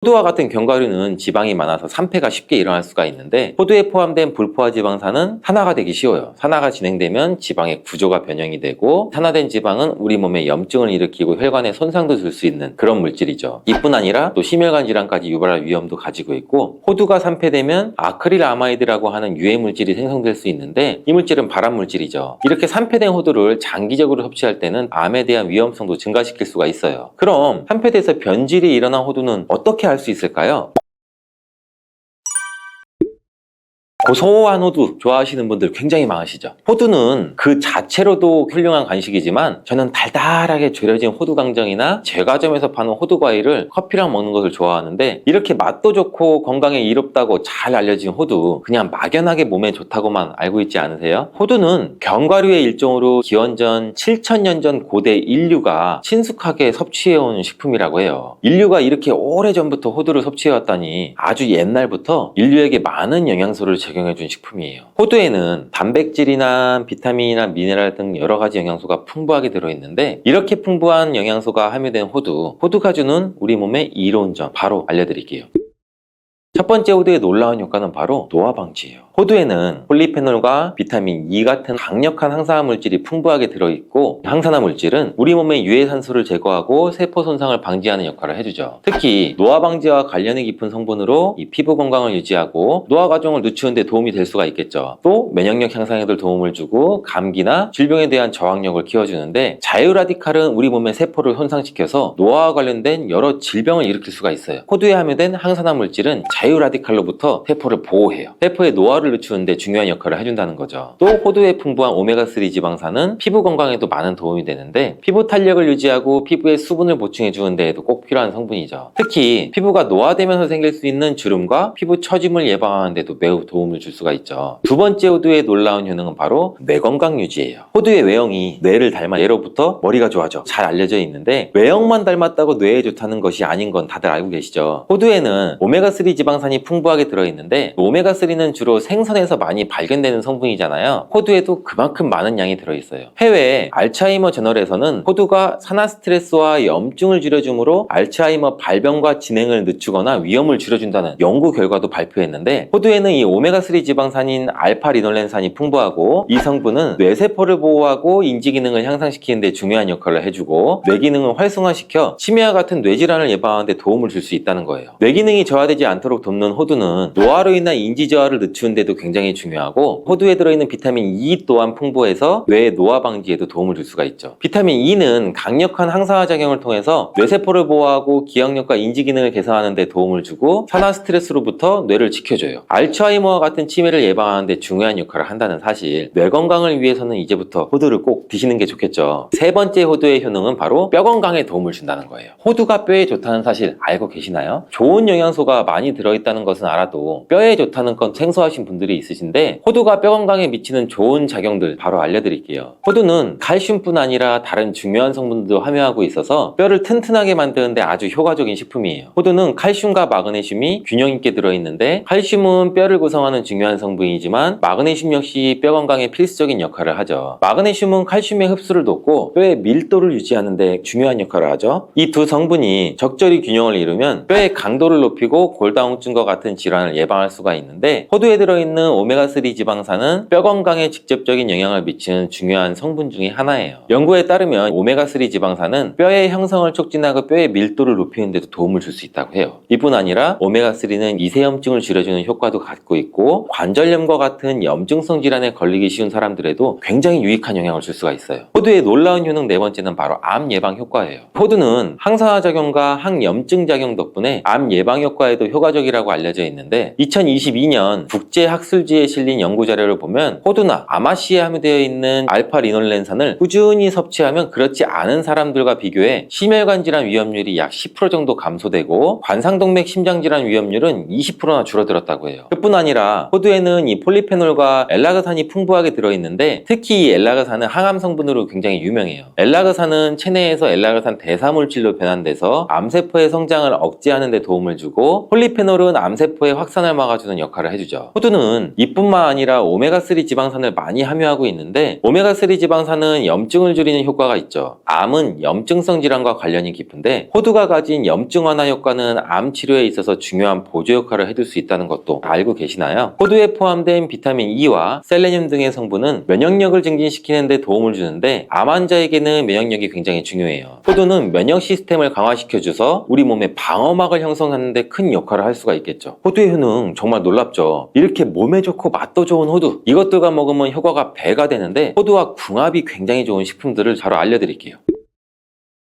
호두와 같은 견과류는 지방이 많아서 산패가 쉽게 일어날 수가 있는데 호두에 포함된 불포화 지방산은 산화가 되기 쉬워요. 산화가 진행되면 지방의 구조가 변형이 되고 산화된 지방은 우리 몸에 염증을 일으키고 혈관에 손상도 줄 수 있는 그런 물질이죠. 이뿐 아니라 또 심혈관 질환까지 유발할 위험도 가지고 있고 호두가 산패되면 아크릴아마이드라고 하는 유해 물질이 생성될 수 있는데 이 물질은 발암 물질이죠. 이렇게 산패된 호두를 장기적으로 섭취할 때는 암에 대한 위험성도 증가시킬 수가 있어요. 그럼 산패돼서 변질이 일어난 호두는 어떻게 할 수 있을까요? 고소한 호두 좋아하시는 분들 굉장히 많으시죠. 호두는 그 자체로도 훌륭한 간식이지만 저는 달달하게 졸여진 호두 강정이나 제과점에서 파는 호두 과일을 커피랑 먹는 것을 좋아하는데 이렇게 맛도 좋고 건강에 이롭다고 잘 알려진 호두 그냥 막연하게 몸에 좋다고만 알고 있지 않으세요? 호두는 견과류의 일종으로 기원전 7000년 전 고대 인류가 친숙하게 섭취해온 식품이라고 해요. 인류가 이렇게 오래전부터 호두를 섭취해왔다니 아주 옛날부터 인류에게 많은 영양소를 제공해준 식품이에요. 호두에는 단백질이나 비타민이나 미네랄 등 여러 가지 영양소가 풍부하게 들어있는데 이렇게 풍부한 영양소가 함유된 호두가 주는 우리 몸에 이로운 점 바로 알려드릴게요. 첫 번째 호두의 놀라운 효과는 바로 노화 방지예요. 호두에는 폴리페놀과 비타민 E 같은 강력한 항산화 물질이 풍부하게 들어있고 항산화 물질은 우리 몸의 유해산소를 제거하고 세포 손상을 방지하는 역할을 해주죠. 특히 노화 방지와 관련이 깊은 성분으로 이 피부 건강을 유지하고 노화 과정을 늦추는 데 도움이 될 수가 있겠죠. 또 면역력 향상에도 도움을 주고 감기나 질병에 대한 저항력을 키워주는데 자유라디칼은 우리 몸의 세포를 손상시켜서 노화와 관련된 여러 질병을 일으킬 수가 있어요. 호두에 함유된 항산화 물질은 자유라디칼로부터 세포를 보호해요. 세포의 노화를 늦추는데 중요한 역할을 해준다는 거죠. 또 호두에 풍부한 오메가3 지방산은 피부 건강에도 많은 도움이 되는데 피부 탄력을 유지하고 피부에 수분을 보충해 주는 데에도 꼭 필요한 성분이죠. 특히 피부가 노화되면서 생길 수 있는 주름과 피부 처짐을 예방하는 데도 매우 도움을 줄 수가 있죠. 두 번째 호두의 놀라운 효능은 바로 뇌 건강 유지예요. 호두의 외형이 뇌를 닮아 예로부터 머리가 좋아져 잘 알려져 있는데 외형만 닮았다고 뇌에 좋다는 것이 아닌 건 다들 알고 계시죠. 호두에는 오메가3 지방산이 풍부하게 들어있는데 오메가3는 주로 생선에서 많이 발견되는 성분이잖아요. 호두에도 그만큼 많은 양이 들어있어요. 해외 알츠하이머 저널에서는 호두가 산화 스트레스와 염증을 줄여주므로 알츠하이머 발병과 진행을 늦추거나 위험을 줄여준다는 연구 결과도 발표했는데 호두에는 이 오메가3 지방산인 알파리놀렌산이 풍부하고 이 성분은 뇌세포를 보호하고 인지 기능을 향상시키는 데 중요한 역할을 해주고 뇌 기능을 활성화시켜 치매와 같은 뇌질환을 예방하는 데 도움을 줄 수 있다는 거예요. 뇌 기능이 저하되지 않도록 돕는 호두는 노화로 인한 인지 저하를 늦추는 데도 굉장히 중요하고 호두에 들어있는 비타민 E 또한 풍부해서 뇌의 노화 방지에도 도움을 줄 수가 있죠. 비타민 E는 강력한 항산화 작용을 통해서 뇌세포를 보호하고 기억력과 인지 기능을 개선하는 데 도움을 주고 산화 스트레스로부터 뇌를 지켜줘요. 알츠하이머와 같은 치매를 예방하는 데 중요한 역할을 한다는 사실, 뇌 건강을 위해서는 이제부터 호두를 꼭 드시는 게 좋겠죠. 세 번째 호두의 효능은 바로 뼈 건강에 도움을 준다는 거예요. 호두가 뼈에 좋다는 사실 알고 계시나요? 좋은 영양소가 많이 들어있다는 것은 알아도 뼈에 좋다는 건 생소하신 분들이 있으신데 호두가 뼈 건강에 미치는 좋은 작용들 바로 알려드릴게요. 호두는 칼슘뿐 아니라 다른 중요한 성분들도 함유하고 있어서 뼈를 튼튼하게 만드는데 아주 효과적인 식품이에요. 호두는 칼슘과 마그네슘이 균형 있게 들어있는데 칼슘은 뼈를 구성하는 중요한 성분이지만 마그네슘 역시 뼈 건강에 필수적인 역할을 하죠. 마그네슘은 칼슘의 흡수를 돕고 뼈의 밀도를 유지하는 데 중요한 역할을 하죠. 이 두 성분이 적절히 균형을 이루면 뼈의 강도를 높이고 골다공증과 같은 질환을 예방할 수가 있는데 호두에 들어있는 오메가3 지방산은 뼈 건강에 직접적인 영향을 미치는 중요한 성분 중에 하나예요. 연구에 따르면 오메가3 지방산은 뼈의 형성을 촉진하고 뼈의 밀도를 높이는 데도 도움을 줄 수 있다고 해요. 이뿐 아니라 오메가3는 이세염증을 줄여주는 효과도 갖고 있고 관절염과 같은 염증성 질환에 걸리기 쉬운 사람들에도 굉장히 유익한 영향을 줄 수가 있어요. 호두의 놀라운 효능 네 번째는 바로 암 예방 효과예요. 호두는 항산화 작용과 항염증 작용 덕분에 암 예방 효과에도 효과적이라고 알려져 있는데 2022년 국제학술지에 실린 연구 자료를 보면 호두나 아마씨에 함유되어 있는 알파리놀렌산을 꾸준히 섭취하면 그렇지 않은 사람들과 비교해 심혈관 질환 위험률이 약 10% 정도 감소되고 관상동맥 심장질환 위험률은 20%나 줄어들었다고 해요. 그뿐 아니라 호두에는 이 폴리페놀과 엘라그산이 풍부하게 들어있는데 특히 이 엘라그산은 항암 성분으로 굉장히 유명해요. 엘라그산은 체내에서 엘라그산 대사물질로 변환돼서 암세포의 성장을 억제하는 데 도움을 주고 폴리페놀은 포리페놀은 암세포의 확산을 막아주는 역할을 해주죠. 호두는 이뿐만 아니라 오메가3 지방산을 많이 함유하고 있는데 오메가3 지방산은 염증을 줄이는 효과가 있죠. 암은 염증성 질환과 관련이 깊은데 호두가 가진 염증 완화 효과는 암 치료에 있어서 중요한 보조 역할을 해줄 수 있다는 것도 알고 계시나요? 호두에 포함된 비타민 E와 셀레늄 등의 성분은 면역력을 증진시키는 데 도움을 주는데 암 환자에게는 면역력이 굉장히 중요해요. 호두는 면역 시스템을 강화시켜줘서 우리 몸의 방어막을 형성하는 데 큰 역할을 할 수가 있겠죠. 호두의 효능 정말 놀랍죠. 이렇게 몸에 좋고 맛도 좋은 호두, 이것들과 먹으면 효과가 배가 되는데 호두와 궁합이 굉장히 좋은 식품들을 바로 알려드릴게요.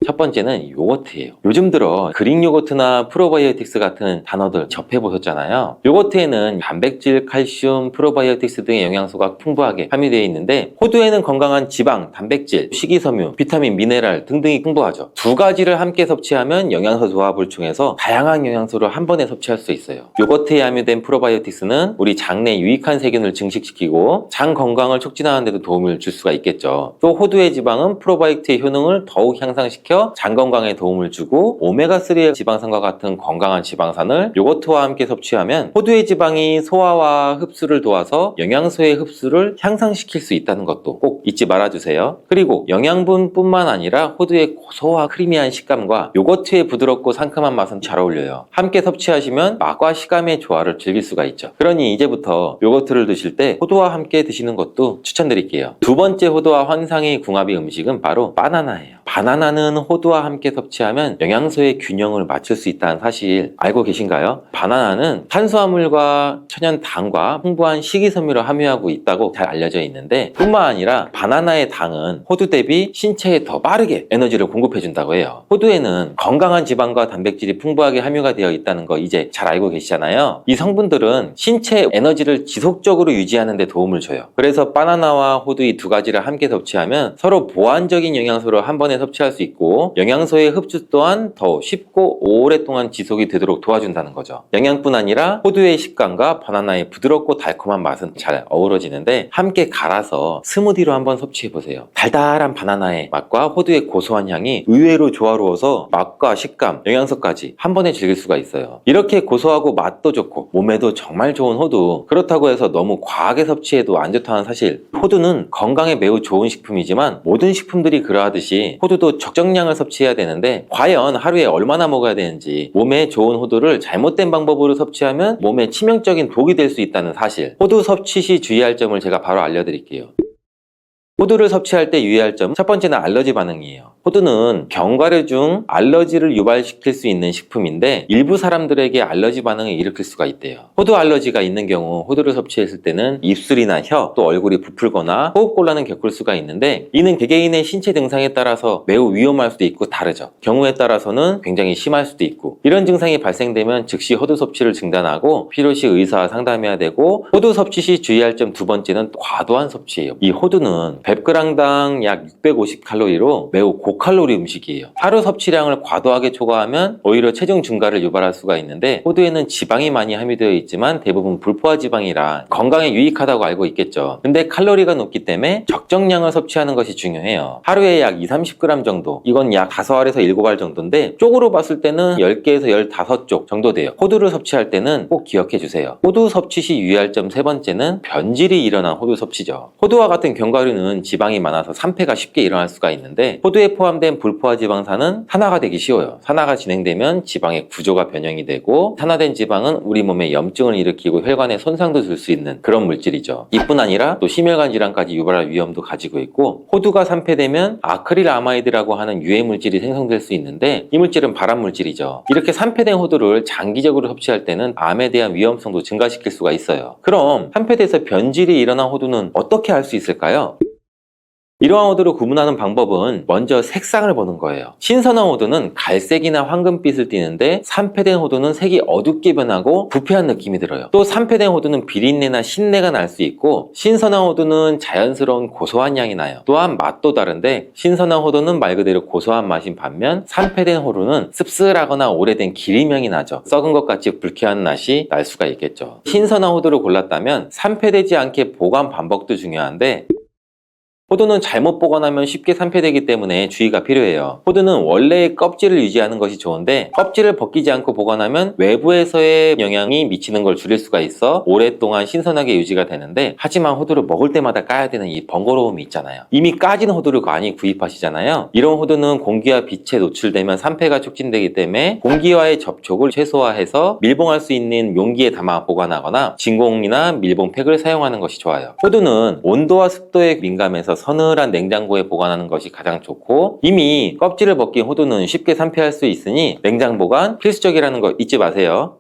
첫 번째는 요거트예요. 요즘 들어 그릭 요거트나 프로바이오틱스 같은 단어들 접해보셨잖아요. 요거트에는 단백질, 칼슘, 프로바이오틱스 등의 영양소가 풍부하게 함유되어 있는데 호두에는 건강한 지방, 단백질, 식이섬유, 비타민, 미네랄 등등이 풍부하죠. 두 가지를 함께 섭취하면 영양소 조합을 통해서 다양한 영양소를 한 번에 섭취할 수 있어요. 요거트에 함유된 프로바이오틱스는 우리 장 내 유익한 세균을 증식시키고 장 건강을 촉진하는 데도 도움을 줄 수가 있겠죠. 또 호두의 지방은 프로바이오틱스의 효능을 더욱 향상시켜 장 건강에 도움을 주고 오메가3의 지방산과 같은 건강한 지방산을 요거트와 함께 섭취하면 호두의 지방이 소화와 흡수를 도와서 영양소의 흡수를 향상시킬 수 있다는 것도 꼭 잊지 말아주세요. 그리고 영양분뿐만 아니라 호두의 고소와 크리미한 식감과 요거트의 부드럽고 상큼한 맛은 잘 어울려요. 함께 섭취하시면 맛과 식감의 조화를 즐길 수가 있죠. 그러니 이제부터 요거트를 드실 때 호두와 함께 드시는 것도 추천드릴게요. 두 번째 호두와 환상의 궁합의 음식은 바로 바나나예요. 바나나는 호두와 함께 섭취하면 영양소의 균형을 맞출 수 있다는 사실 알고 계신가요? 바나나는 탄수화물과 천연당과 풍부한 식이섬유를 함유하고 있다고 잘 알려져 있는데 뿐만 아니라 바나나의 당은 호두 대비 신체에 더 빠르게 에너지를 공급해 준다고 해요. 호두에는 건강한 지방과 단백질이 풍부하게 함유가 되어 있다는 거 이제 잘 알고 계시잖아요. 이 성분들은 신체의 에너지를 지속적으로 유지하는 데 도움을 줘요. 그래서 바나나와 호두 이 두 가지를 함께 섭취하면 서로 보완적인 영양소를 한 번에 섭취할 수 있고 영양소의 흡수 또한 더 쉽고 오랫동안 지속이 되도록 도와준다는 거죠. 영양뿐 아니라 호두의 식감과 바나나의 부드럽고 달콤한 맛은 잘 어우러지는데 함께 갈아서 스무디로 한번 섭취해보세요. 달달한 바나나의 맛과 호두의 고소한 향이 의외로 조화로워서 맛과 식감, 영양소까지 한 번에 즐길 수가 있어요. 이렇게 고소하고 맛도 좋고 몸에도 정말 좋은 호두, 그렇다고 해서 너무 과하게 섭취해도 안 좋다는 사실. 호두는 건강에 매우 좋은 식품이지만 모든 식품들이 그러하듯이 호두도 적정량을 섭취해야 되는데 과연 하루에 얼마나 먹어야 되는지, 몸에 좋은 호두를 잘못된 방법으로 섭취하면 몸에 치명적인 독이 될 수 있다는 사실. 호두 섭취 시 주의할 점을 제가 바로 알려드릴게요. 호두를 섭취할 때 유의할 점, 첫 번째는 알러지 반응이에요. 호두는 견과류 중 알러지를 유발시킬 수 있는 식품인데 일부 사람들에게 알러지 반응을 일으킬 수가 있대요. 호두 알러지가 있는 경우 호두를 섭취했을 때는 입술이나 혀, 또 얼굴이 부풀거나 호흡곤란을 겪을 수가 있는데 이는 개개인의 신체 증상에 따라서 매우 위험할 수도 있고 다르죠. 경우에 따라서는 굉장히 심할 수도 있고, 이런 증상이 발생되면 즉시 호두 섭취를 중단하고 필요시 의사와 상담해야 되고, 호두 섭취 시 주의할 점 두 번째는 과도한 섭취예요. 이 호두는 100g당 약 650칼로리로 매우 고칼로리 음식이에요. 하루 섭취량을 과도하게 초과하면 오히려 체중 증가를 유발할 수가 있는데 호두에는 지방이 많이 함유되어 있지만 대부분 불포화 지방이라 건강에 유익하다고 알고 있겠죠. 근데 칼로리가 높기 때문에 적정량을 섭취하는 것이 중요해요. 하루에 약 2-30g 정도, 이건 약 5알에서 7알 정도인데 쪽으로 봤을 때는 10개에서 15쪽 정도 돼요. 호두를 섭취할 때는 꼭 기억해 주세요. 호두 섭취 시 유의할 점 세 번째는 변질이 일어난 호두 섭취죠. 호두와 같은 견과류는 지방이 많아서 산패가 쉽게 일어날 수가 있는데 호두에 포함된 불포화 지방산은 산화가 되기 쉬워요. 산화가 진행되면 지방의 구조가 변형이 되고, 산화된 지방은 우리 몸에 염증을 일으키고 혈관에 손상도 줄 수 있는 그런 물질이죠. 이뿐 아니라 또 심혈관 질환까지 유발할 위험도 가지고 있고, 호두가 산패되면 아크릴아마이드라고 하는 유해 물질이 생성될 수 있는데 이 물질은 발암 물질이죠. 이렇게 산패된 호두를 장기적으로 섭취할 때는 암에 대한 위험성도 증가시킬 수가 있어요. 그럼 산패돼서 변질이 일어난 호두는 어떻게 알 수 있을까요? 이러한 호두를 구분하는 방법은 먼저 색상을 보는 거예요. 신선한 호두는 갈색이나 황금빛을 띠는데 산패된 호두는 색이 어둡게 변하고 부패한 느낌이 들어요. 또 산패된 호두는 비린내나 신내가 날 수 있고, 신선한 호두는 자연스러운 고소한 향이 나요. 또한 맛도 다른데 신선한 호두는 말 그대로 고소한 맛인 반면 산패된 호두는 씁쓸하거나 오래된 기름향이 나죠. 썩은 것 같이 불쾌한 맛이 날 수가 있겠죠. 신선한 호두를 골랐다면 산패되지 않게 보관 방법도 중요한데, 호두는 잘못 보관하면 쉽게 산패되기 때문에 주의가 필요해요. 호두는 원래의 껍질을 유지하는 것이 좋은데 껍질을 벗기지 않고 보관하면 외부에서의 영향이 미치는 걸 줄일 수가 있어 오랫동안 신선하게 유지가 되는데, 하지만 호두를 먹을 때마다 까야 되는 이 번거로움이 있잖아요. 이미 까진 호두를 많이 구입하시잖아요. 이런 호두는 공기와 빛에 노출되면 산패가 촉진되기 때문에 공기와의 접촉을 최소화해서 밀봉할 수 있는 용기에 담아 보관하거나 진공이나 밀봉팩을 사용하는 것이 좋아요. 호두는 온도와 습도에 민감해서 서늘한 냉장고에 보관하는 것이 가장 좋고, 이미 껍질을 벗긴 호두는 쉽게 산패할 수 있으니 냉장 보관 필수적이라는 거 잊지 마세요.